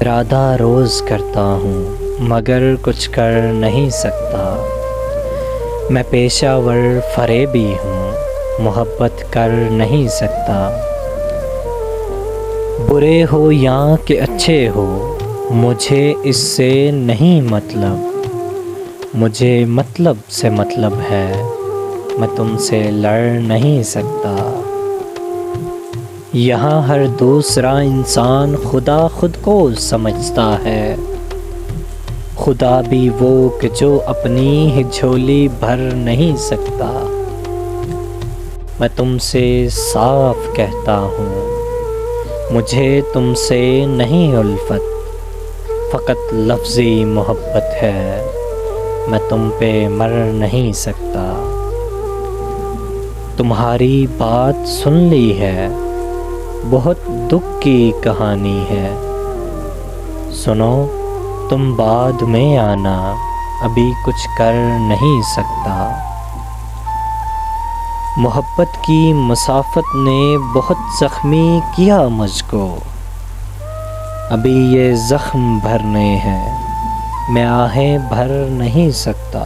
ارادہ روز کرتا ہوں مگر کچھ کر نہیں سکتا، میں پیشہ ور فریبی ہوں محبت کر نہیں سکتا، برے ہو یا کہ اچھے ہو مجھے اس سے نہیں مطلب، مجھے مطلب سے مطلب ہے، میں تم سے لڑ نہیں سکتا۔ یہاں ہر دوسرا انسان خدا خود کو سمجھتا ہے، خدا بھی وہ کہ جو اپنی ہی جھولی بھر نہیں سکتا۔ میں تم سے صاف کہتا ہوں مجھے تم سے نہیں الفت، فقط لفظی محبت ہے، میں تم پہ مر نہیں سکتا۔ تمہاری بات سن لی ہے، بہت دکھ کی کہانی ہے، سنو تم بعد میں آنا، ابھی کچھ کر نہیں سکتا۔ محبت کی مسافت نے بہت زخمی کیا مجھ کو، ابھی یہ زخم بھرنے ہیں، میں آہیں بھر نہیں سکتا۔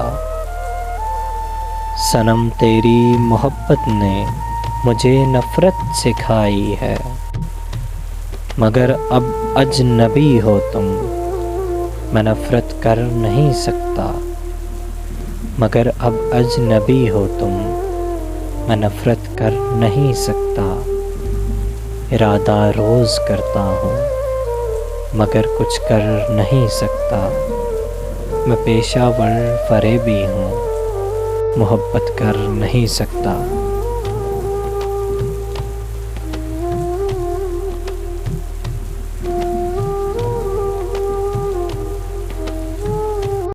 صنم تیری محبت نے مجھے نفرت سکھائی ہے، مگر اب اجنبی ہو تم، میں نفرت کر نہیں سکتا، مگر اب اجنبی ہو تم، میں نفرت کر نہیں سکتا۔ ارادہ روز کرتا ہوں مگر کچھ کر نہیں سکتا، میں پیشہ ور فریبی ہوں محبت کر نہیں سکتا۔